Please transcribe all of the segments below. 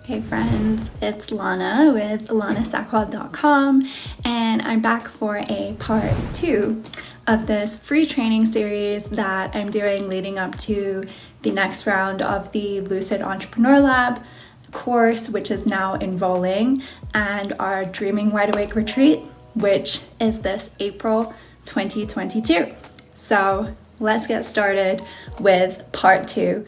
Hey friends, it's Lana with lanasackwell.com, and I'm back for a part 2 of this free training series that I'm doing leading up to the next round of the Lucid Entrepreneur Lab course, which is now enrolling, and our Dreaming Wide Awake retreat, which is this April 2022. So let's get started with part 2.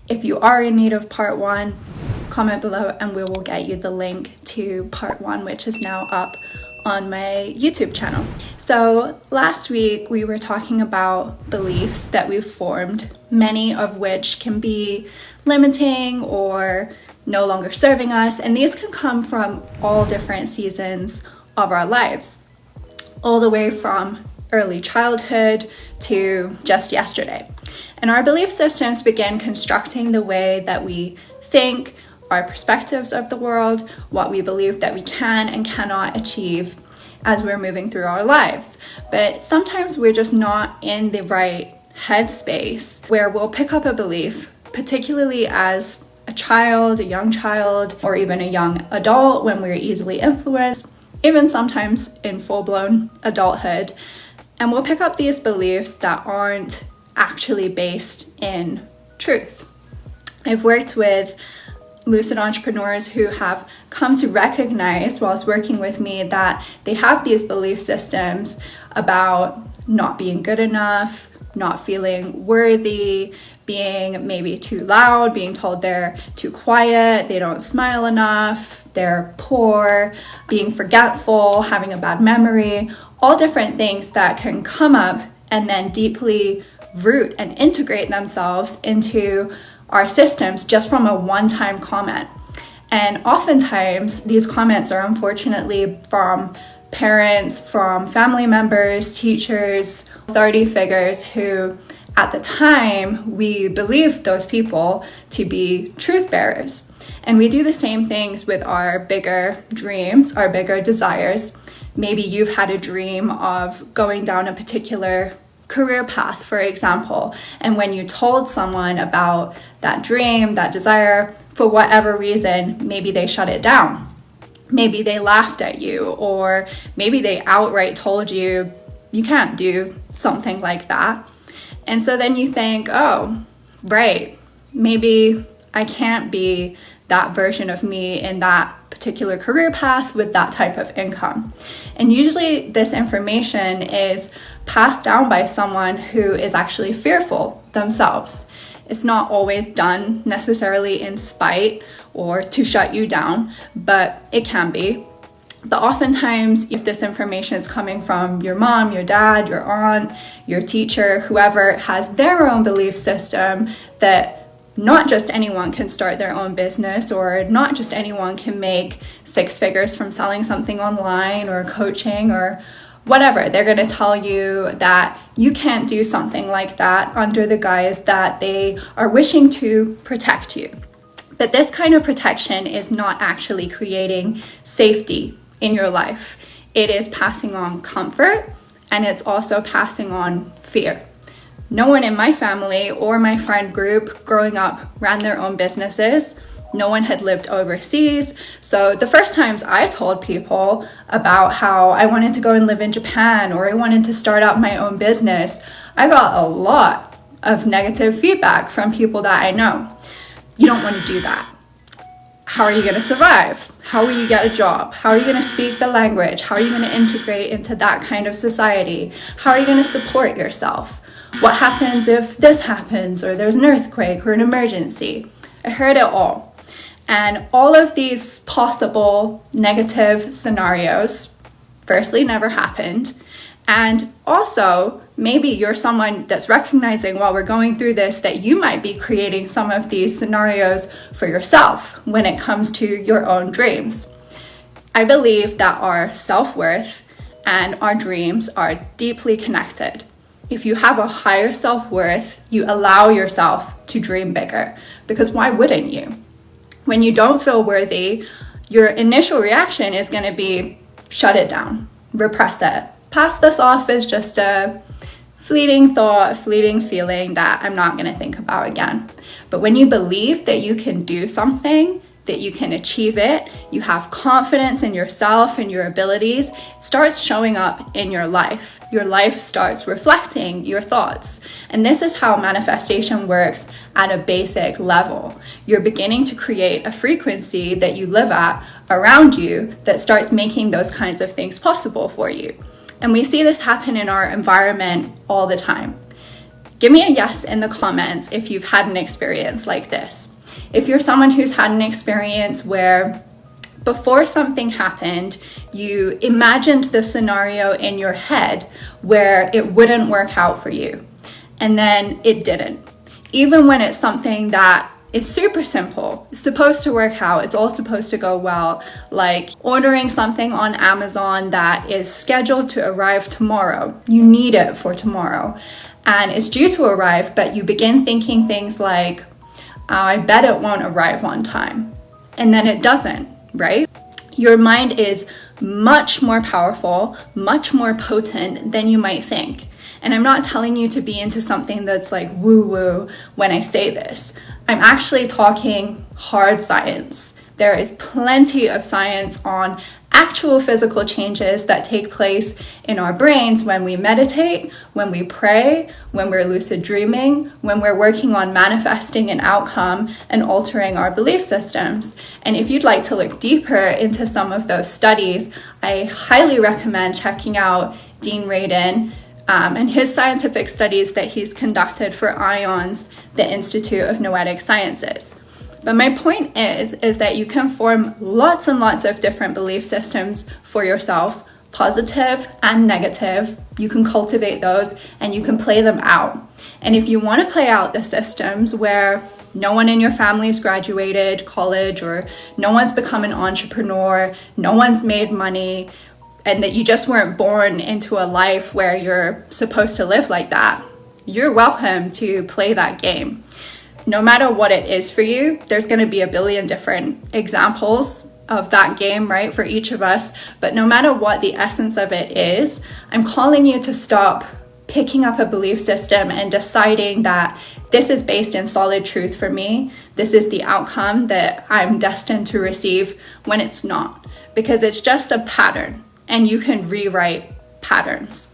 If you are in need of part 1, comment below and we will get you the link to part 1, which is now up on my YouTube channel. So last week we were talking about beliefs that we've formed, many of which can be limiting or no longer serving us, and these can come from all different seasons of our lives, all the way from early childhood to just yesterday. And our belief systems begin constructing the way that we think, our perspectives of the world, what we believe that we can and cannot achieve as we're moving through our lives. But sometimes we're just not in the right headspace where we'll pick up a belief, particularly as a child, a young child, or even a young adult when we're easily influenced, even sometimes in full-blown adulthood. And we'll pick up these beliefs that aren't actually based in truth. I've worked with lucid entrepreneurs who have come to recognize whilst working with me that they have these belief systems about not being good enough, not feeling worthy, being maybe too loud, being told they're too quiet, they don't smile enough, they're poor, being forgetful, having a bad memory, all different things that can come up and then deeply root and integrate themselves into our systems just from a one-time comment. And oftentimes these comments are unfortunately from parents, from family members, teachers, authority figures who at the time we believed those people to be truth bearers. And we do the same things with our bigger dreams, our bigger desires. Maybe you've had a dream of going down a particular career path, for example, and when you told someone about that dream, that desire, for whatever reason, maybe they shut it down. Maybe they laughed at you, or maybe they outright told you, you can't do something like that. And so then you think, oh, right, maybe I can't be that version of me in that particular career path with that type of income. And usually this information is passed down by someone who is actually fearful themselves. It's not always done necessarily in spite or to shut you down, but it can be. But oftentimes, if this information is coming from your mom, your dad, your aunt, your teacher, whoever has their own belief system that not just anyone can start their own business, or not just anyone can make 6 figures from selling something online or coaching or whatever. They're going to tell you that you can't do something like that under the guise that they are wishing to protect you. But this kind of protection is not actually creating safety in your life. It is passing on comfort, and it's also passing on fear. No one in my family or my friend group growing up ran their own businesses. No one had lived overseas. So the first times I told people about how I wanted to go and live in Japan, or I wanted to start up my own business, I got a lot of negative feedback from people that I know. You don't want to do that. How are you going to survive? How will you get a job? How are you going to speak the language? How are you going to integrate into that kind of society? How are you going to support yourself? What happens if this happens, or there's an earthquake or an emergency? I heard it all. And all of these possible negative scenarios, firstly, never happened. And also, maybe you're someone that's recognizing while we're going through this that you might be creating some of these scenarios for yourself when it comes to your own dreams. I believe that our self-worth and our dreams are deeply connected. If you have a higher self-worth, you allow yourself to dream bigger, because why wouldn't you? When you don't feel worthy, your initial reaction is going to be shut it down. repress it. Pass this off as just a fleeting thought, fleeting feeling that I'm not going to think about again. But when you believe that you can do something, that you can achieve it, you have confidence in yourself and your abilities, it starts showing up in your life. Your life starts reflecting your thoughts. And this is how manifestation works at a basic level. You're beginning to create a frequency that you live at around you that starts making those kinds of things possible for you. And we see this happen in our environment all the time. Give me a yes in the comments if you've had an experience like this. If you're someone who's had an experience where before something happened, you imagined the scenario in your head where it wouldn't work out for you, and then it didn't. Even when it's something that is super simple, it's supposed to work out, it's all supposed to go well, like ordering something on Amazon that is scheduled to arrive tomorrow. You need it for tomorrow, and it's due to arrive, but you begin thinking things like, I bet it won't arrive on time. And then it doesn't, right? Your mind is much more powerful, much more potent than you might think. And I'm not telling you to be into something that's like woo-woo when I say this. I'm actually talking hard science. There is plenty of science on actual physical changes that take place in our brains when we meditate, when we pray, when we're lucid dreaming, when we're working on manifesting an outcome and altering our belief systems. And if you'd like to look deeper into some of those studies, I highly recommend checking out Dean Radin and his scientific studies that he's conducted for IONS, the Institute of Noetic Sciences. But my point is that you can form lots and lots of different belief systems for yourself, positive and negative. You can cultivate those and you can play them out. And if you want to play out the systems where no one in your family's graduated college, or no one's become an entrepreneur, no one's made money, and that you just weren't born into a life where you're supposed to live like that, you're welcome to play that game. No matter what it is for you, there's going to be a billion different examples of that game, right, for each of us. But no matter what the essence of it is, I'm calling you to stop picking up a belief system and deciding that this is based in solid truth for me. This is the outcome that I'm destined to receive, when it's not. Because it's just a pattern, and you can rewrite patterns.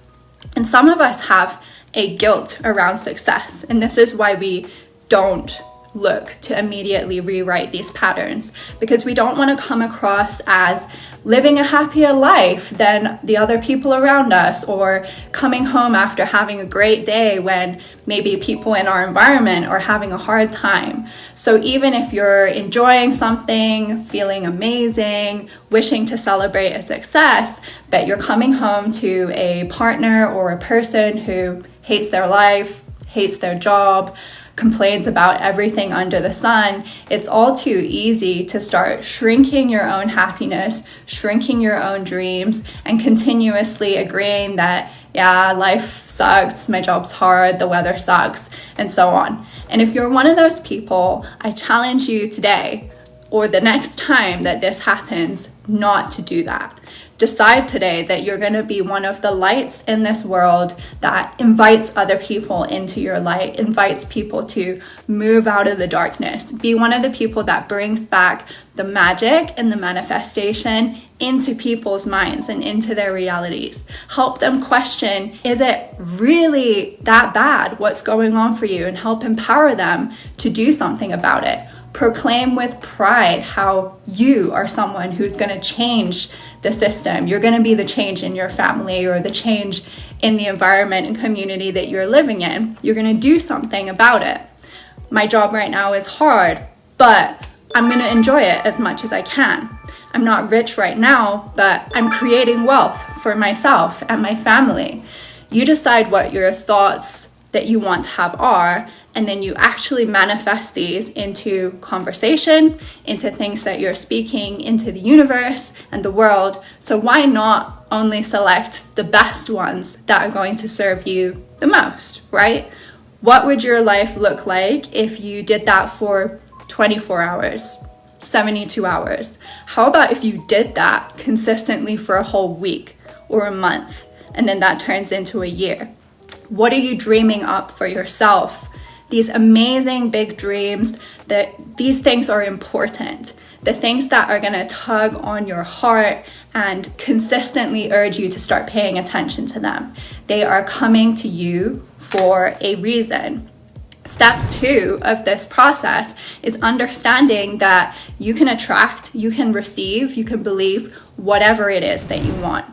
And some of us have a guilt around success, and this is why we don't look to immediately rewrite these patterns, because we don't want to come across as living a happier life than the other people around us, or coming home after having a great day when maybe people in our environment are having a hard time. So even if you're enjoying something, feeling amazing, wishing to celebrate a success, but you're coming home to a partner or a person who hates their life, hates their job, complains about everything under the sun, it's all too easy to start shrinking your own happiness, shrinking your own dreams, and continuously agreeing that, yeah, life sucks, my job's hard, the weather sucks, and so on. And if you're one of those people, I challenge you today, or the next time that this happens, not to do that. Decide today that you're going to be one of the lights in this world that invites other people into your light, invites people to move out of the darkness. Be one of the people that brings back the magic and the manifestation into people's minds and into their realities. Help them question, is it really that bad what's going on for you? And help empower them to do something about it. Proclaim with pride how you are someone who's going to change the system. You're going to be the change in your family, or the change in the environment and community that you're living in. You're going to do something about it. My job right now is hard, but I'm going to enjoy it as much as I can. I'm not rich right now, but I'm creating wealth for myself and my family. You decide what your thoughts that you want to have are, and then you actually manifest these into conversation, into things that you're speaking into the universe and the world. So why not only select the best ones that are going to serve you the most, right? What would your life look like if you did that for 24 hours, 72 hours? How about if you did that consistently for a whole week, or a month, and then that turns into a year? What are you dreaming up for yourself? These amazing big dreams, that these things are important. The things that are going to tug on your heart and consistently urge you to start paying attention to them. They are coming to you for a reason. Step 2 of this process is understanding that you can attract, you can receive, you can believe whatever it is that you want.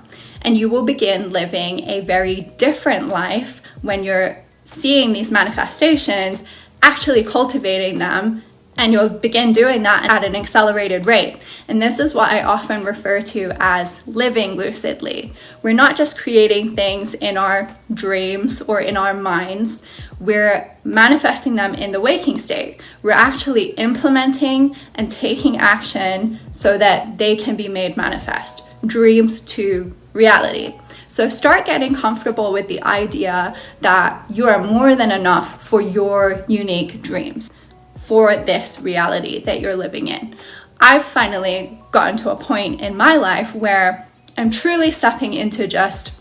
And you will begin living a very different life when you're seeing these manifestations, actually cultivating them, and you'll begin doing that at an accelerated rate. And this is what I often refer to as living lucidly. We're not just creating things in our dreams or in our minds, we're manifesting them in the waking state. We're actually implementing and taking action so that they can be made manifest. Dreams to reality. So start getting comfortable with the idea that you are more than enough for your unique dreams, for this reality that you're living in. I've finally gotten to a point in my life where I'm truly stepping into just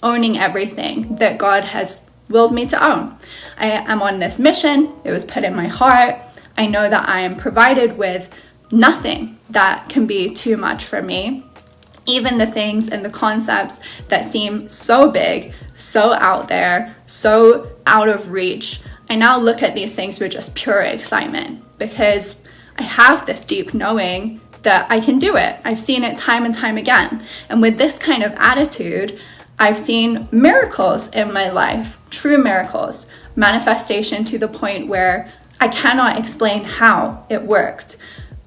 owning everything that God has willed me to own. I am on this mission. It was put in my heart. I know that I am provided with nothing that can be too much for me. Even the things and the concepts that seem so big, so out there, so out of reach, I now look at these things with just pure excitement because I have this deep knowing that I can do it. I've seen it time and time again. And with this kind of attitude, I've seen miracles in my life, true miracles, manifestation to the point where I cannot explain how it worked.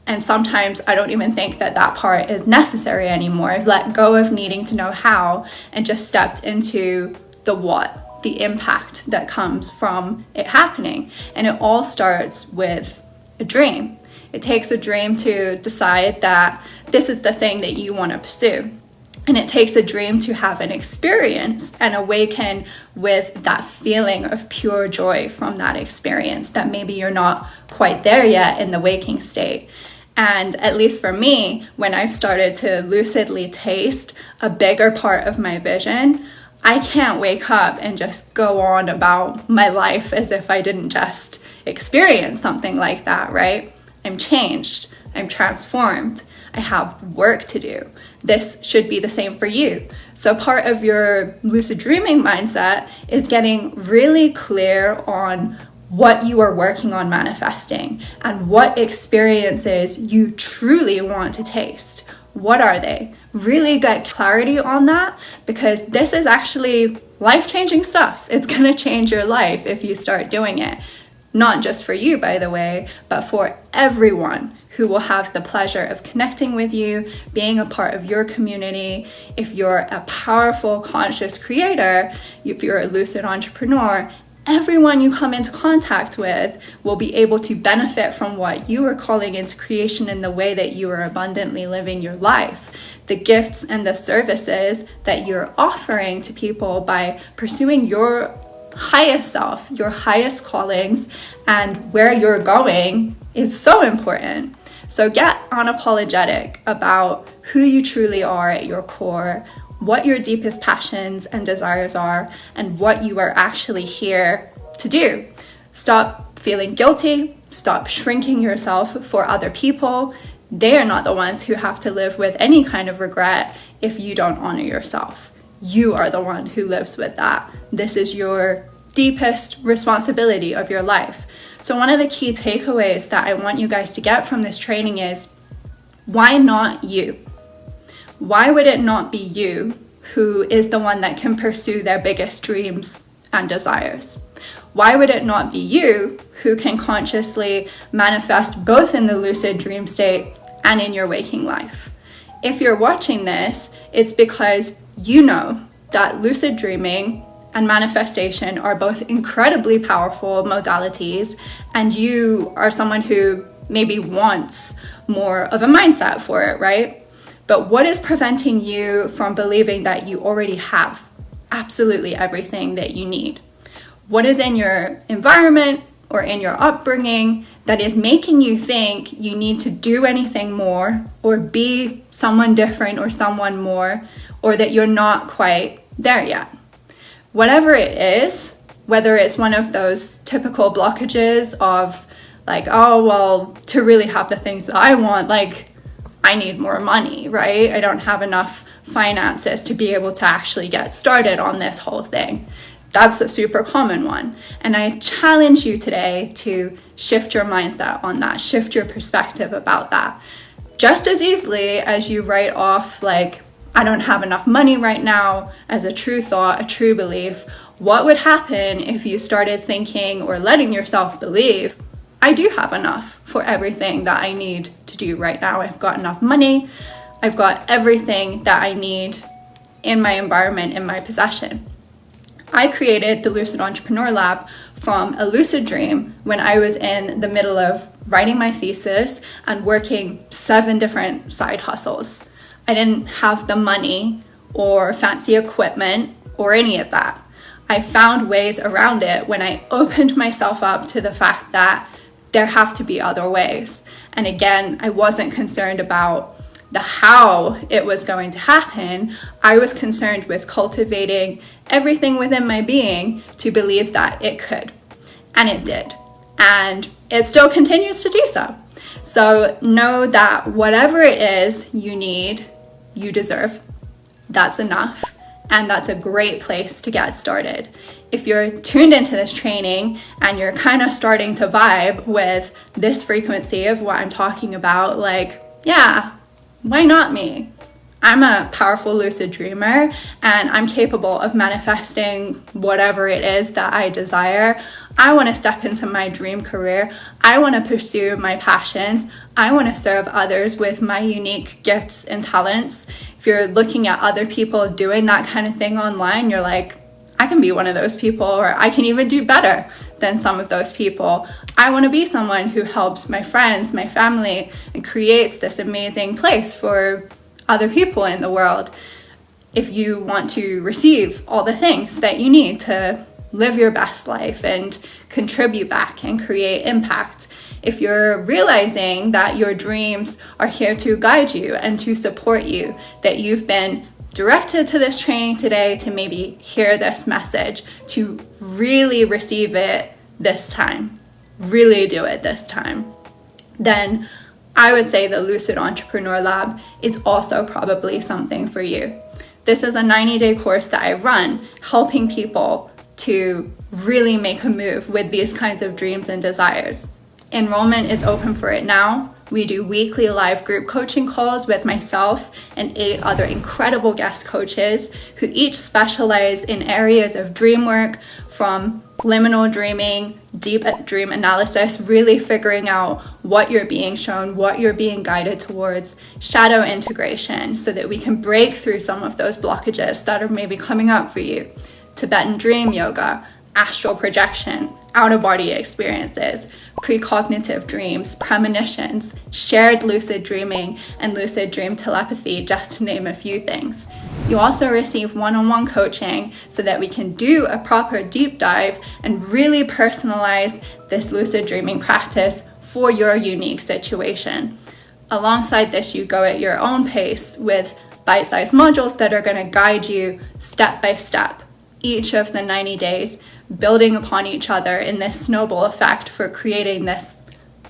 And sometimes I don't even think that that part is necessary anymore. I've let go of needing to know how and just stepped into the what, the impact that comes from it happening. And it all starts with a dream. It takes a dream to decide that this is the thing that you want to pursue. And it takes a dream to have an experience and awaken with that feeling of pure joy from that experience that maybe you're not quite there yet in the waking state. And at least for me, when I've started to lucidly taste a bigger part of my vision, I can't wake up and just go on about my life as if I didn't just experience something like that, right? I'm changed. I'm transformed. I have work to do. This should be the same for you. So part of your lucid dreaming mindset is getting really clear on what you are working on manifesting and what experiences you truly want to taste. What are they? Really get clarity on that, because this is actually life-changing stuff. It's going to change your life if you start doing it. Not just for you, by the way, but for everyone who will have the pleasure of connecting with you, being a part of your community. If you're a powerful, conscious creator, if you're a lucid entrepreneur, everyone you come into contact with will be able to benefit from what you are calling into creation in the way that you are abundantly living your life. The gifts and the services that you're offering to people by pursuing your highest self, your highest callings, and where you're going is so important. So get unapologetic about who you truly are at your core, what your deepest passions and desires are, and what you are actually here to do. Stop feeling guilty. Stop shrinking yourself for other people. They are not the ones who have to live with any kind of regret if you don't honor yourself. You are the one who lives with that. This is your deepest responsibility of your life. So one of the key takeaways that I want you guys to get from this training is, why not you? Why would it not be you who is the one that can pursue their biggest dreams and desires? Why would it not be you who can consciously manifest both in the lucid dream state and in your waking life? If you're watching this, it's because you know that lucid dreaming and manifestation are both incredibly powerful modalities, and you are someone who maybe wants more of a mindset for it, right? But what is preventing you from believing that you already have absolutely everything that you need? What is in your environment or in your upbringing that is making you think you need to do anything more or be someone different or someone more or that you're not quite there yet. Whatever it is, whether it's one of those typical blockages of like, oh, well, to really have the things that I want, like, I need more money, right? I don't have enough finances to be able to actually get started on this whole thing. That's a super common one. And I challenge you today to shift your mindset on that, shift your perspective about that. Just as easily as you write off, like, I don't have enough money right now, as a true thought, a true belief, what would happen if you started thinking or letting yourself believe, I do have enough for everything that I need to do right now. I've got enough money. I've got everything that I need in my environment, in my possession. I created the Lucid Entrepreneur Lab from a lucid dream when I was in the middle of writing my thesis and working 7 different side hustles. I didn't have the money or fancy equipment or any of that. I found ways around it when I opened myself up to the fact that there have to be other ways. And again, I wasn't concerned about the how it was going to happen. I was concerned with cultivating everything within my being to believe that it could. And it did. And it still continues to do so. So know that whatever it is you need, you deserve. That's enough. And that's a great place to get started. If you're tuned into this training and you're kind of starting to vibe with this frequency of what I'm talking about, like, yeah, why not me? I'm a powerful lucid dreamer and I'm capable of manifesting whatever it is that I desire. I want to step into my dream career. I want to pursue my passions. I want to serve others with my unique gifts and talents. If you're looking at other people doing that kind of thing online, you're like, I can be one of those people, or I can even do better than some of those people. I want to be someone who helps my friends, my family, and creates this amazing place for other people in the world. If you want to receive all the things that you need to live your best life and contribute back and create impact, if you're realizing that your dreams are here to guide you and to support you, that you've been directed to this training today to maybe hear this message, to really receive it this time, really do it this time, then I would say the Lucid Entrepreneur Lab is also probably something for you. This is a 90-day course that I run, helping people to really make a move with these kinds of dreams and desires. Enrollment is open for it now. We do weekly live group coaching calls with myself and 8 other incredible guest coaches who each specialize in areas of dream work, from liminal dreaming, deep dream analysis, really figuring out what you're being shown, what you're being guided towards, shadow integration, so that we can break through some of those blockages that are maybe coming up for you, Tibetan dream yoga, astral projection, out-of-body experiences, precognitive dreams, premonitions, shared lucid dreaming, and lucid dream telepathy, just to name a few things. You also receive one-on-one coaching so that we can do a proper deep dive and really personalize this lucid dreaming practice for your unique situation. Alongside this, you go at your own pace with bite-sized modules that are going to guide you step by step, each of the 90 days, building upon each other in this snowball effect for creating this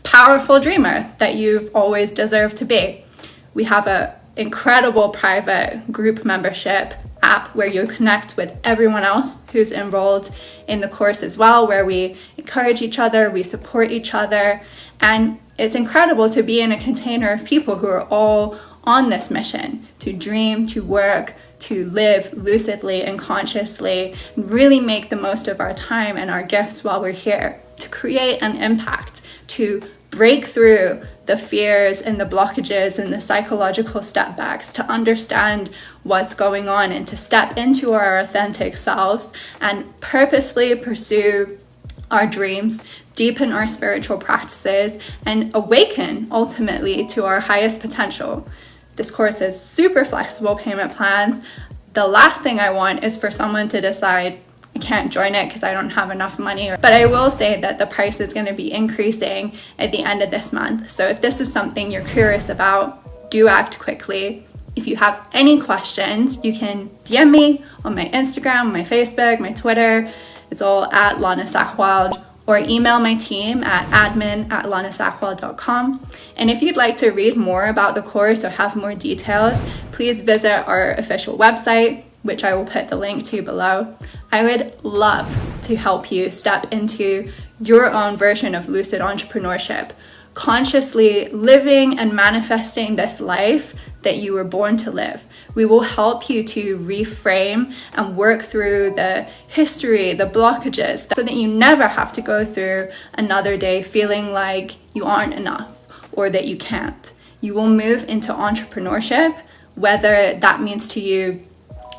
powerful dreamer that you've always deserved to be. We have an incredible private group membership app where you connect with everyone else who's enrolled in the course as well, where we encourage each other, we support each other, and it's incredible to be in a container of people who are all on this mission to dream, to work, to live lucidly and consciously, and really make the most of our time and our gifts while we're here, to create an impact, to break through the fears and the blockages and the psychological step backs, to understand what's going on and to step into our authentic selves and purposely pursue our dreams, deepen our spiritual practices, and awaken ultimately to our highest potential. This course has super flexible payment plans. The last thing I want is for someone to decide, I can't join it because I don't have enough money. But I will say that the price is going to be increasing at the end of this month. So if this is something you're curious about, do act quickly. If you have any questions, you can DM me on my Instagram, my Facebook, my Twitter. It's all at Lana Sackwild, or email my team at admin@lanasackwild.com. And if you'd like to read more about the course or have more details, please visit our official website, which I will put the link to below. I would love to help you step into your own version of lucid entrepreneurship, consciously living and manifesting this life that you were born to live. We will help you to reframe and work through the history, the blockages, so that you never have to go through another day feeling like you aren't enough or that you can't. You will move into entrepreneurship, whether that means to you,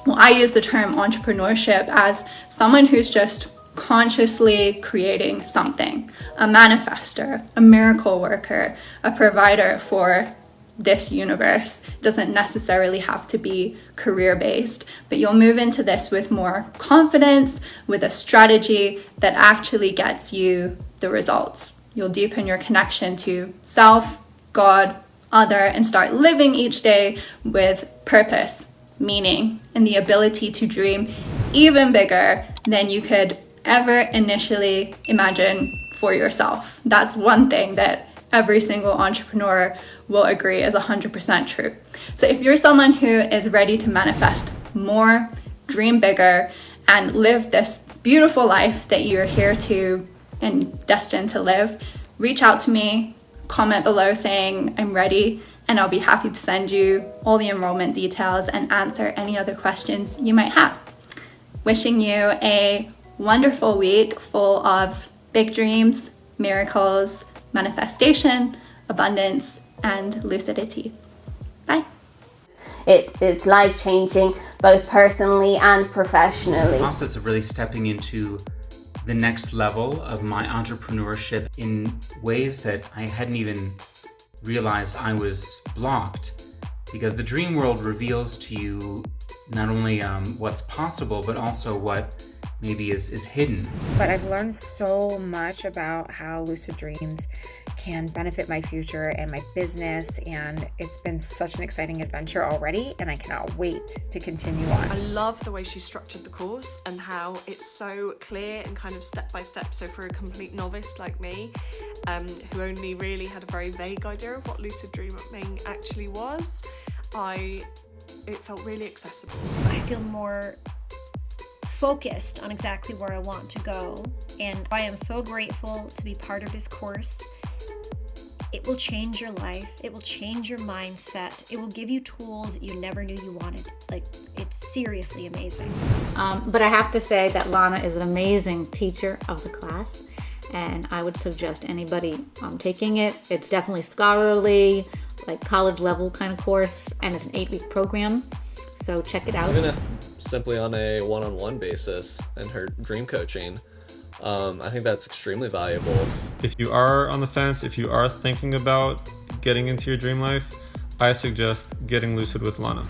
well, I use the term entrepreneurship as someone who's just consciously creating something, a manifester, a miracle worker, a provider for this universe. It doesn't necessarily have to be career-based, but you'll move into this with more confidence, with a strategy that actually gets you the results. You'll deepen your connection to self, God, other, and start living each day with purpose, meaning, and the ability to dream even bigger than you could ever initially imagine for yourself. That's one thing that every single entrepreneur will agree is 100% true. So if you're someone who is ready to manifest more, dream bigger, and live this beautiful life that you're here to and destined to live, reach out to me, comment below saying I'm ready, and I'll be happy to send you all the enrollment details and answer any other questions you might have. Wishing you a wonderful week full of big dreams, miracles, manifestation, abundance, and lucidity. Bye. It is life-changing, both personally and professionally. The process of really stepping into the next level of my entrepreneurship in ways that I hadn't even realized I was blocked, because the dream world reveals to you not only what's possible, but also what maybe is hidden. But I've learned so much about how lucid dreams can benefit my future and my business, and it's been such an exciting adventure already, and I cannot wait to continue on. I love the way she structured the course and how it's so clear and kind of step by step. So for a complete novice like me, who only really had a very vague idea of what lucid dreaming actually was, it felt really accessible. I feel more focused on exactly where I want to go, and I am so grateful to be part of this course. It will change your life, it will change your mindset, it will give you tools you never knew you wanted. Like, it's seriously amazing. But I have to say that Lana is an amazing teacher of the class, and I would suggest anybody taking it. It's definitely scholarly, like college level kind of course, and it's an 8-week program, so check it out. Even if simply on a one-on-one basis and her dream coaching, I think that's extremely valuable. If you are on the fence, if you are thinking about getting into your dream life, I suggest getting lucid with Lana.